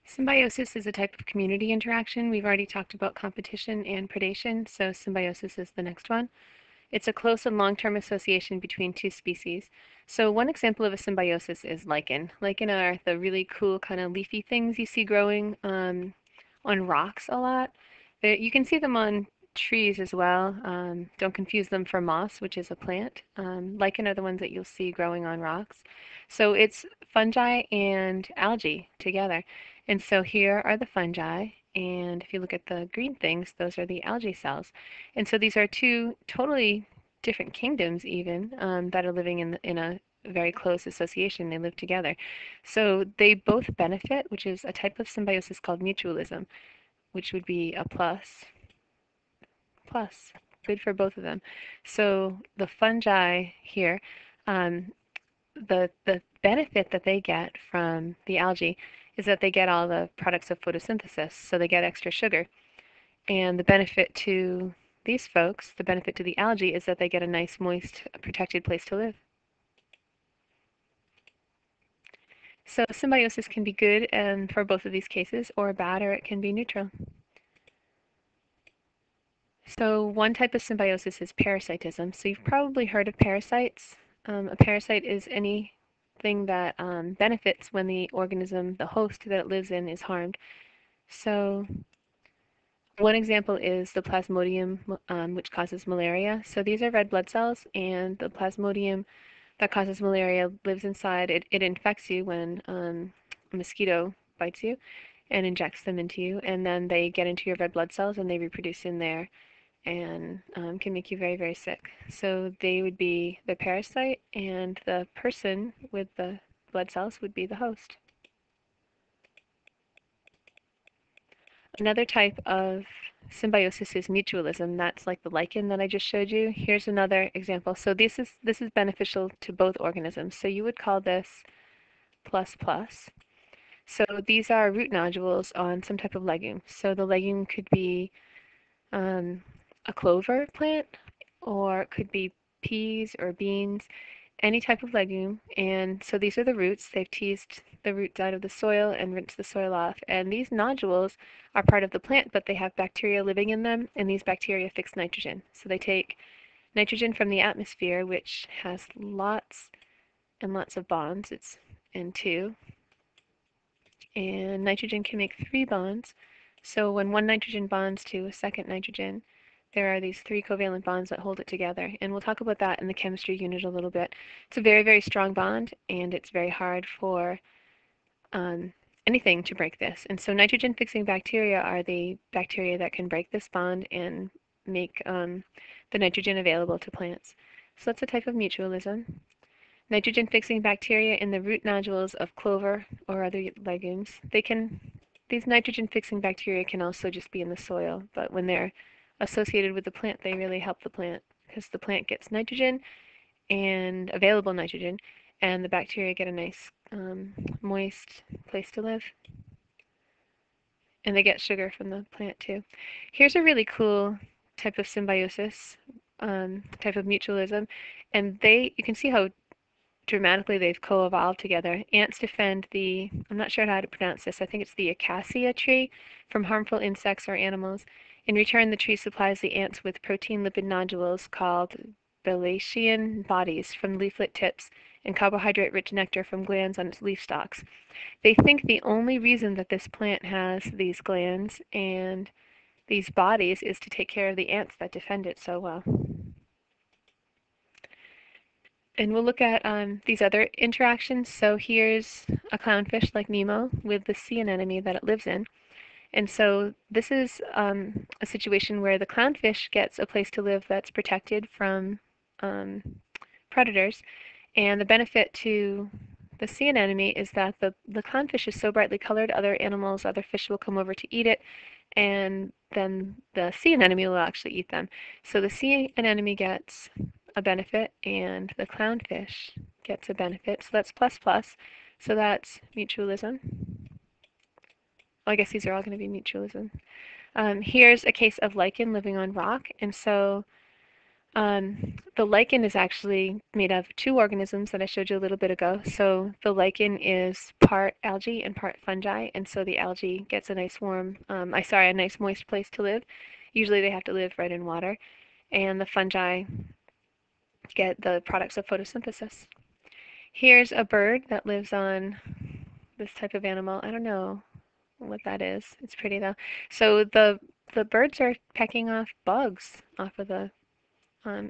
Symbiosis is a type of community interaction. We've already talked about competition and predation, so symbiosis is the next one. It's a close and long-term association between two species. So one example of a symbiosis is lichen. Lichen are the really cool kind of leafy things you see growing on rocks a lot. You can see them on trees as well. Don't confuse them for moss, which is a plant. Lichen are the ones that you'll see growing on rocks. So it's fungi and algae together. And so here are the fungi, and if you look at the green things, those are the algae cells. And so these are two totally different kingdoms even that are living in a very close association. They live together. So they both benefit, which is a type of symbiosis called mutualism, which would be a plus, plus, good for both of them. So the fungi here, um, the benefit that they get from the algae is that they get all the products of photosynthesis, so they get extra sugar. And the benefit to these folks, the benefit to the algae, is that they get a nice, moist, protected place to live. So symbiosis can be good and for both of these cases, or bad, or it can be neutral. So one type of symbiosis is parasitism. So you've probably heard of parasites. A parasite is anything that benefits when the organism, the host that it lives in, is harmed. So one example is the plasmodium, which causes malaria. So these are red blood cells, and the plasmodium that causes malaria lives inside. It infects you when a mosquito bites you and injects them into you, and then they get into your red blood cells and they reproduce in there and can make you very, very sick. So they would be the parasite, and the person with the blood cells would be the host. Another type of symbiosis is mutualism. That's like the lichen that I just showed you. Here's another example. So this is beneficial to both organisms. So you would call this plus plus. So these are root nodules on some type of legume. So the legume could be a clover plant, or it could be peas or beans, any type of legume. And so these are the roots. They've teased the roots out of the soil and rinsed the soil off. And these nodules are part of the plant, but they have bacteria living in them, and these bacteria fix nitrogen. So they take nitrogen from the atmosphere, which has lots and lots of bonds. It's N2. And nitrogen can make 3 bonds. So when one nitrogen bonds to a second nitrogen, there are these 3 covalent bonds that hold it together. And we'll talk about that in the chemistry unit a little bit. It's a very, very strong bond, and it's very hard for anything to break this. And so nitrogen-fixing bacteria are the bacteria that can break this bond and make the nitrogen available to plants. So that's a type of mutualism. Nitrogen-fixing bacteria in the root nodules of clover or other legumes. These nitrogen-fixing bacteria can also just be in the soil, but when they're associated with the plant, they really help the plant because the plant gets nitrogen and available nitrogen, and the bacteria get a nice moist place to live. And they get sugar from the plant too. Here's a really cool type of symbiosis, type of mutualism, and you can see how dramatically they've co-evolved together. Ants defend I'm not sure how to pronounce this, I think it's the acacia tree, from harmful insects or animals. In return, the tree supplies the ants with protein lipid nodules called Balacean bodies from leaflet tips and carbohydrate-rich nectar from glands on its leaf stalks. They think the only reason that this plant has these glands and these bodies is to take care of the ants that defend it so well. And we'll look at these other interactions. So here's a clownfish like Nemo with the sea anemone that it lives in. And so this is a situation where the clownfish gets a place to live that's protected from predators. And the benefit to the sea anemone is that the clownfish is so brightly colored, other animals, other fish will come over to eat it, and then the sea anemone will actually eat them. So the sea anemone gets a benefit, and the clownfish gets a benefit. So that's plus plus. So that's mutualism. Well, I guess these are all going to be mutualism. Here's a case of lichen living on rock, and so The lichen is actually made of two organisms that I showed you a little bit ago. So the lichen is part algae and part fungi, and so the algae gets a nice a nice moist place to live. Usually they have to live right in water, and the fungi get the products of photosynthesis. Here's a bird that lives on this type of animal. I don't know what that is. It's pretty though. So the birds are pecking off bugs off of the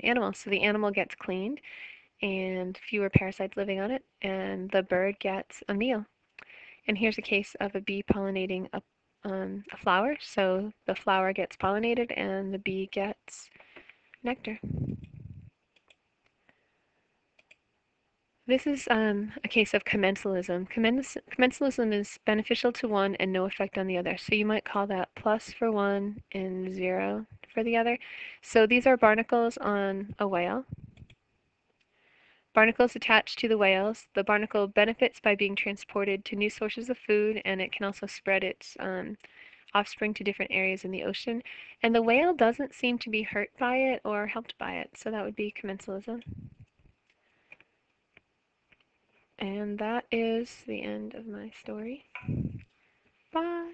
animal. So the animal gets cleaned and fewer parasites living on it, and the bird gets a meal. And here's a case of a bee pollinating a flower. So the flower gets pollinated and the bee gets nectar. This is a case of commensalism. Commensalism is beneficial to one and no effect on the other. So you might call that plus for one and 0 for the other. So these are barnacles on a whale. Barnacles attached to the whales. The barnacle benefits by being transported to new sources of food, and it can also spread its offspring to different areas in the ocean. And the whale doesn't seem to be hurt by it or helped by it. So that would be commensalism. And that is the end of my story. Bye.